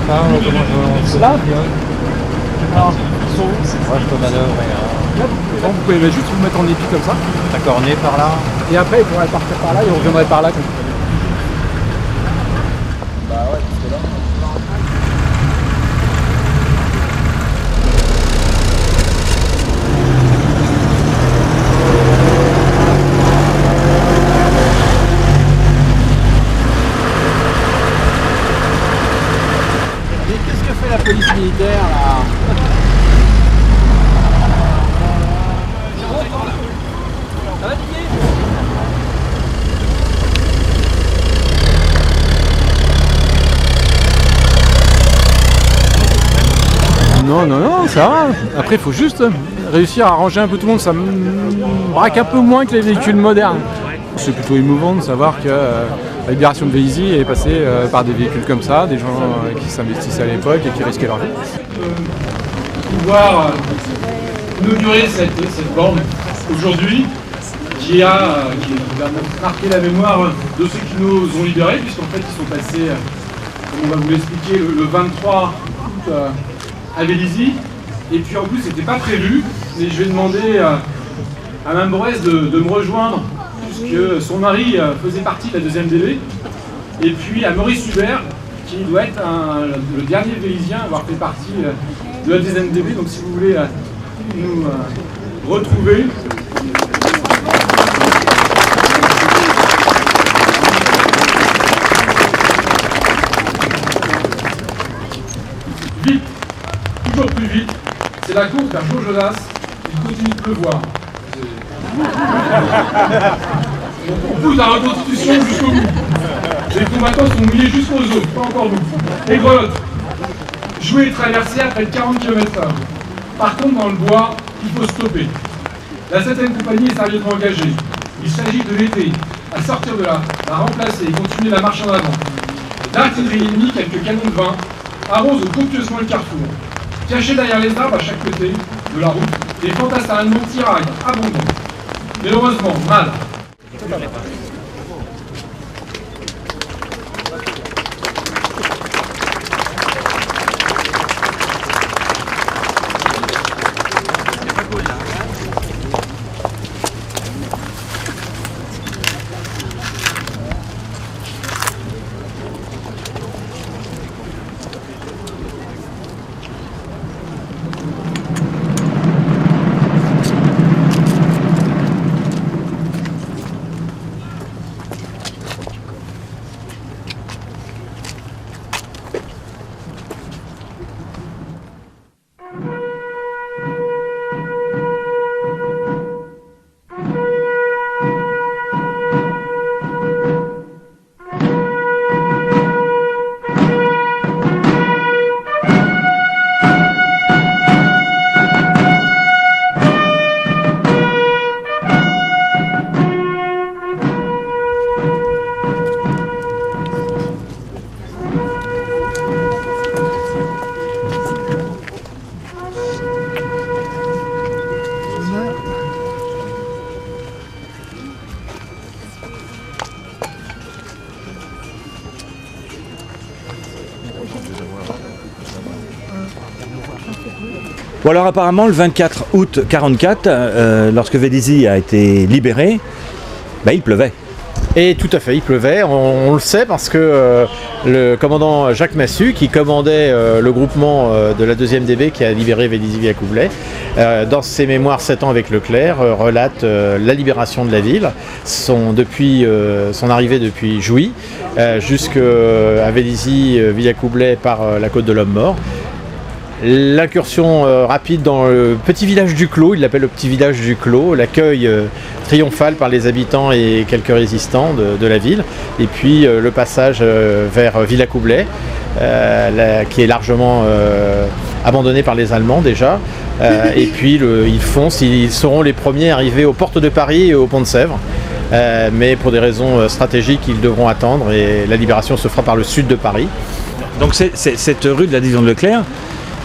ça, comment je... Là Alors, moi je peux manœuvrer. Là, vous pouvez juste vous mettre en épi comme ça. D'accord, on est par là. Et après, il pourrait partir par là et on reviendrait par là. Comme ça. Bah ouais, parce que là... Mais qu'est-ce que fait la police militaire là? Non, ça va. Après, il faut juste réussir à arranger un peu tout le monde. Ça me braque un peu moins que les véhicules modernes. C'est plutôt émouvant de savoir que la libération de Vélizy est passée par des véhicules comme ça, des gens qui s'investissaient à l'époque et qui risquaient leur vie. Pouvoir inaugurer cette borne aujourd'hui qui a marqué la mémoire de ceux qui nous ont libérés, puisqu'en fait ils sont passés, comme on va vous l'expliquer, le 23 août à Vélizy. Et puis en plus c'était pas prévu, mais je vais demander à Mme Borès de me rejoindre, puisque son mari faisait partie de la 2e DB, et puis à Maurice Hubert, qui doit être le dernier Vélizien à avoir fait partie de la 2e DB. Donc si vous voulez nous retrouver. Vite, toujours plus vite, c'est la course vers Joe Jonas, il continue de pleuvoir. On pousse la reconstitution jusqu'au bout. Les combattants sont mouillés jusqu'aux os, pas encore nous. Et grelotte. Jouer et traverser à près de 40 km/h. Par contre, dans le bois, il faut stopper. La 7e compagnie est sérieusement engagée. Il s'agit de l'aider à sortir de là, la remplacer et continuer la marche en avant. L'artillerie ennemie, quelques canons de vin, arrose copieusement le carrefour. Cachés derrière les arbres à chaque côté de la route, les fantasmes allemands tiraillent, abondants. Mais heureusement, mal. Bon alors apparemment le 24 août 1944, lorsque Vélizy a été libéré, il pleuvait. Et tout à fait, il pleuvait, on le sait parce que le commandant Jacques Massu, qui commandait le groupement de la 2e DB qui a libéré Vélizy-Villacoublay, dans ses mémoires 7 ans avec Leclerc, relate la libération de la ville, son arrivée depuis Jouy, jusqu'à Vélizy-Villacoublay par la côte de l'Homme-Mort. L'incursion rapide dans le petit village du Clos, il l'appelle le petit village du Clos, l'accueil triomphal par les habitants et quelques résistants de la ville, et puis le passage vers Villacoublay, qui est largement abandonné par les Allemands déjà, et puis ils seront les premiers arrivés aux portes de Paris et au pont de Sèvres, mais pour des raisons stratégiques ils devront attendre et la libération se fera par le sud de Paris. Donc cette rue de la division de Leclerc,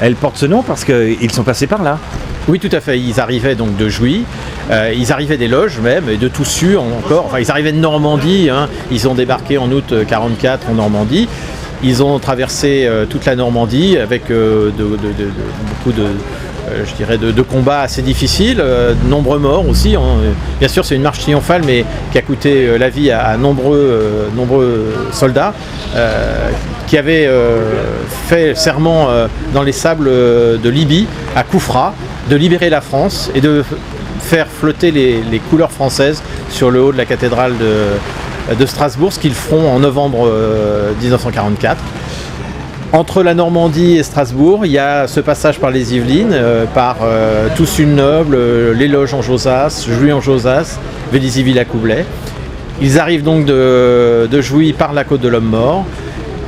elle porte ce nom parce qu'ils sont passés par là. Oui, tout à fait. Ils arrivaient donc de Jouy, ils arrivaient des Loges même, et de Toussus encore. Enfin, ils arrivaient de Normandie, hein. Ils ont débarqué en août 1944 en Normandie. Ils ont traversé toute la Normandie avec beaucoup de combats assez difficiles, de nombreux morts aussi. Bien sûr, c'est une marche triomphale, mais qui a coûté la vie à nombreux soldats qui avaient fait serment dans les sables de Libye, à Koufra, de libérer la France et de faire flotter les couleurs françaises sur le haut de la cathédrale de Strasbourg, ce qu'ils feront en novembre 1944. Entre la Normandie et Strasbourg, il y a ce passage par les Yvelines, par Toussus-le-Noble, les Loges en Josas, Jouy en Josas, Vélizy-Villacoublay. Ils arrivent donc de Jouy par la côte de l'Homme Mort.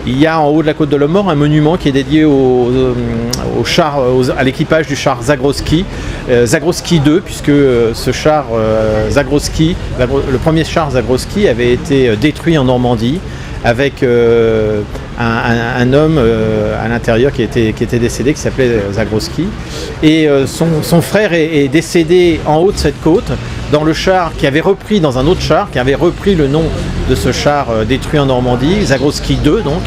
Il y a en haut de la côte de l'Homme Mort un monument qui est dédié à l'équipage du char Zagroski, Zagroski 2, puisque ce char Zagroski, le premier char Zagroski avait été détruit en Normandie avec un homme à l'intérieur qui était décédé, qui s'appelait Zagroski. Et son frère est décédé en haut de cette côte, dans le char qui avait repris, dans un autre char, qui avait repris le nom de ce char détruit en Normandie, Zagroski 2 donc,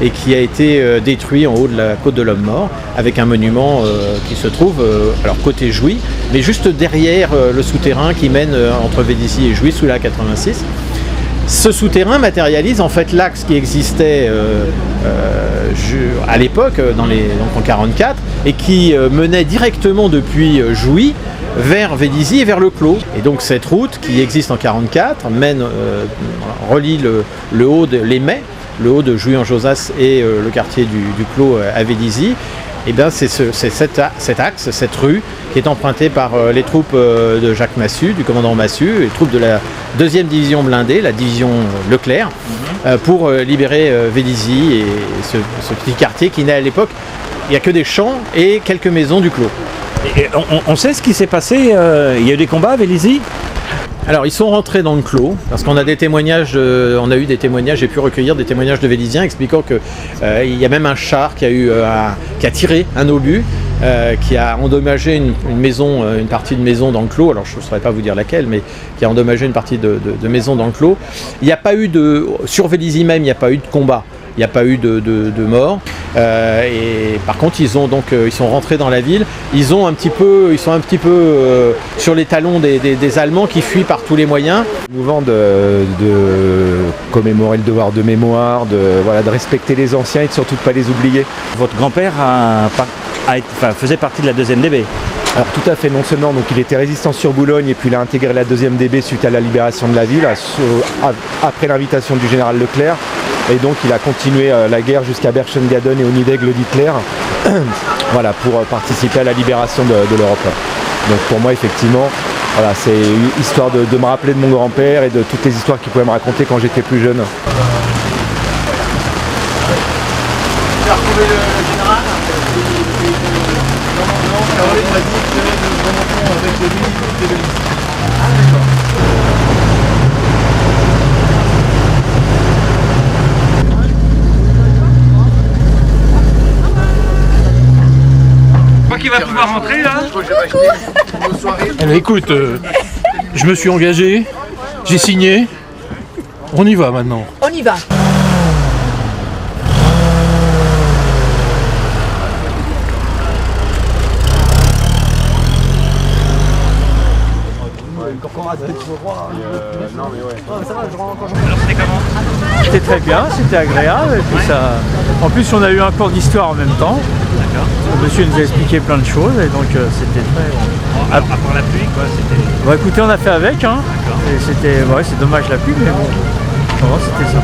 et qui a été détruit en haut de la côte de l'Homme Mort, avec un monument qui se trouve, alors côté Jouy, mais juste derrière le souterrain qui mène entre Vélizy et Jouy, sous la 86. Ce souterrain matérialise en fait l'axe qui existait à l'époque, donc en 1944, et qui menait directement depuis Jouy vers Vélizy et vers le Clos. Et donc cette route qui existe en 1944 relie le haut de l'Émet, le haut de Jouy en Josas et le quartier du Clos à Vélizy. Et bien c'est cet axe, cette rue qui est empruntée par les troupes de Jacques Massu, du commandant Massu, les troupes de la 2e division blindée, la division Leclerc, pour libérer Vélizy et ce petit quartier qui n'est à l'époque, il n'y a que des champs et quelques maisons du Clos. Et on sait ce qui s'est passé, il y a eu des combats à Vélizy ? Alors ils sont rentrés dans le Clos parce qu'on a des témoignages, j'ai pu recueillir des témoignages de Vélizyens expliquant que il y a même un char qui a tiré un obus, qui a endommagé une partie de maison dans le Clos. Alors je ne saurais pas vous dire laquelle, mais qui a endommagé une partie de maison dans le Clos. Il n'y a pas eu sur Vélizy même, il n'y a pas eu de combat. Il n'y a pas eu de mort. Et par contre, ils sont rentrés dans la ville. Ils sont un petit peu sur les talons des Allemands qui fuient par tous les moyens. Émouvant de commémorer le devoir de mémoire, de respecter les anciens et de surtout de ne pas les oublier. Votre grand-père faisait partie de la 2e DB. Alors tout à fait, non seulement donc il était résistant sur Boulogne et puis il a intégré la 2e DB suite à la libération de la ville, après l'invitation du général Leclerc. Et donc il a continué la guerre jusqu'à Berchtesgaden et au Nidègle d'Hitler voilà, pour participer à la libération de l'Europe. Donc pour moi effectivement, voilà, c'est une histoire de me rappeler de mon grand-père et de toutes les histoires qu'il pouvait me raconter quand j'étais plus jeune. Tu as retrouvé le général Caroline m'a dit qu'il y avait de remontons avec le militaire de Vélizy. Ah d'accord. Qui va pouvoir rentrer là. Eh bien, écoute, je me suis engagé, j'ai signé, on y va maintenant. On y va. Alors c'était comment? C'était très bien, c'était agréable et puis ça. En plus on a eu un cours d'histoire en même temps. D'accord. Le monsieur nous a expliqué plein de choses et donc c'était très. À part la pluie quoi, c'était. Bon écoutez, on a fait avec hein. D'accord. Et c'était. Ouais, c'est dommage la pluie mais bon. C'était ça.